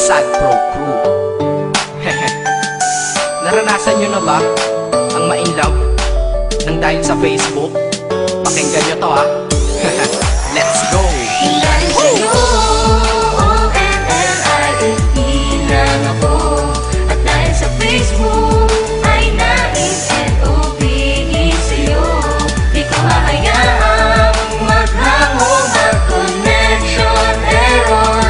Sad Pro Crew. Naranasan nyo na ba ang ma-inlove nang dahil sa Facebook? Pakinggan nyo to ha. Let's go! Dahil sa'yo, O-N-L-I-F-E lang ako. At dahil sa Facebook ay na-N-O-V-E sa'yo. Di ko hahayaang maghango, mag-connection error.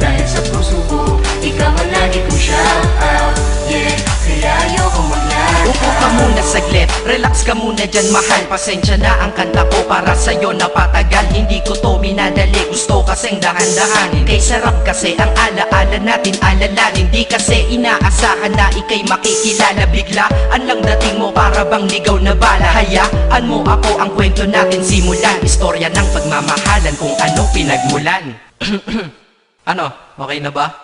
Dahil sa puso ko, ikaw ang lagi kong shout out. Yeah, kaya ayoko mag-lag. Upo ka muna saglit, relax ka muna dyan mahal. Pasensya na ang kanta ko para sa'yo napatagal. Hindi ko to minadali, gusto kasing dahan-dahanin. Kay sarap kasi ang alaala natin alalanin. Di kasi inaasahan na ikay makikilala. Biglaan lang dating mo para bang ligaw na bala. Hayaan mo ako ang kwento natin simulan. Istorya ng pagmamahalan kung ano pinagmulan. Ano? Okay na ba?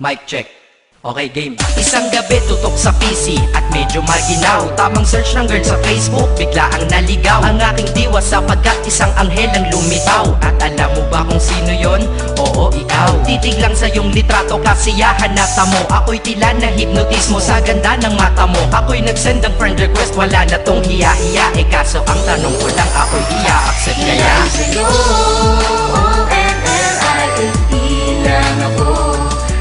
Mic check. Okay, game. Isang gabi tutok sa PC at medyo maginaw. Tamang search ng girl sa Facebook, bigla ang naligaw. Ang aking diwa sapagkat isang anghel ang lumitaw. At alam mo ba kung sino yon? Oo, ikaw. Titig lang sa iyong litrato, kasiyahan na tamo. Ako'y tila na hipnotismo sa ganda ng mata mo. Ako'y nagsend ng friend request, wala na tong hiya-hiya. Eh kaso ang tanong ko lang, ako'y iya-accept kaya? Dahil sa'yo, O-N-L-I-F-E lang ako.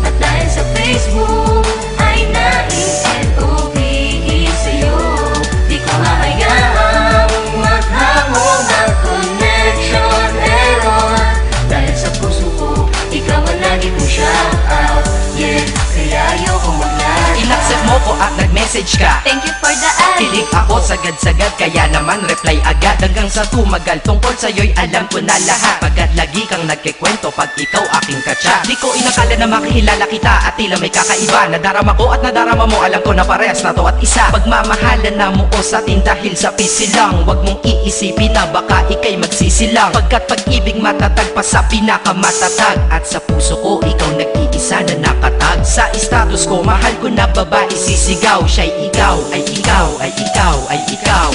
At dahil sa Facebook ay na-N-O-V-E sa'yo. Di ko hahayaang maghango, mag-connection error. Dahil sa puso ko, ikaw ang lagi kong shout out. Yeah, kaya ayoko mag-lag. Inaccept mo ko at nag-message ka. Thank you for the ad. Kilig ako sagad-sagad, kaya naman reply agad. Hanggang sa tumagal, tungkol sa'yo'y alam ko na lahat. Pagkat lagi kang nagkikwento pag ikaw aking katsa. Di ko inakala na makikilala kita at tila may kakaiba. Nadarama ko at nadarama mo, alam ko na parehas na to at isa. Pagmamahalan na mo ko sa atin dahil sa peace lang. Huwag mong iisipin na baka ikay magsisilang. Pagkat pag-ibig matatag pa sa pinakamatatag. At sa puso ko, ikaw nag-iisa na nakatag. Sa status ko, mahal ko na babae sisigaw. Siya'y ikaw, ay ikaw, ay ikaw, ay ikaw.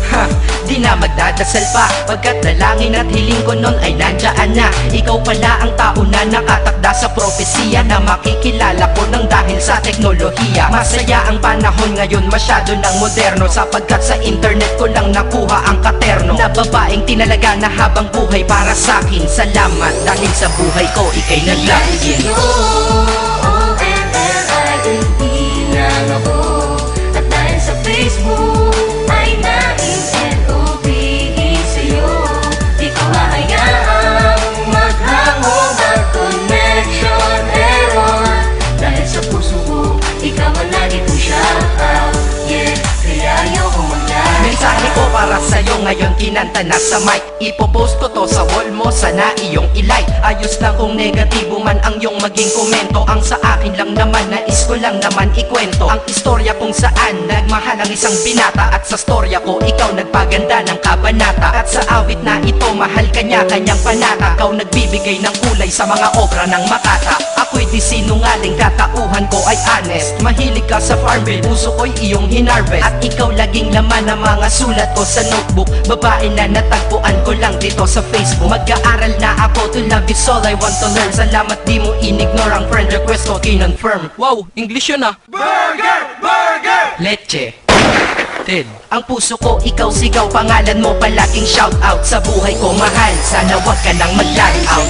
Ha, di na magdadasal pa. Pagkat dalangin at hiling ko nun ay nandiyan na. Ikaw pala ang tao na nakatakda sa propesiya. Na makikilala ko nang dahil sa teknolohiya. Masaya ang panahon ngayon, masyado ng moderno. Sapagkat sa internet ko lang nakuha ang katerno. Na babaeng tinalaga na habang buhay para sa'kin. Salamat dahil sa buhay ko, ikay naglagin. O-N-L-I-F-E lang ako. At dahil sa Facebook ay na-N-O-V-E sa'yo. Di ko hahayaang maghango, mag-connection error. Dahil sa puso ko, ikaw ang lagi kong shout out. Yeah, kaya ayoko mag-lag. Mensahe ko para sa'yo ngayon kinanta na sa mic. Ipopost ko to sa wall mo, sana iyong ilike. Ayos lang kung negatibo man ang iyong maging komento. Ang sa akin lang naman, nais ko lang naman ikwento ang istorya kung saan nagmahal ang isang binata. At sa storya ko, ikaw nagpaganda ng kabanata. At sa awit na ito, mahal kanya kanyang panata. Ikaw nagbibigay ng kulay sa mga obra ng Makata. Ako'y di sinungaling, katauhan ko ay honest. Mahilig ka sa farmville, puso ko'y iyong hinarvest. At ikaw laging laman ng mga sulat ko sa notebook. Babae na natagpuan ko lang dito sa Facebook. Mag-aaral na ako, to love is all I want to learn. Salamat di mo inignore ang friend request ko, kinonfirm. Wow, English yun ah. Burger! Burger! Leche. Ted. Ang puso ko, ikaw sigaw, pangalan mo palaging shout out. Sa buhay ko mahal, sana wag ka nang mag-lag out.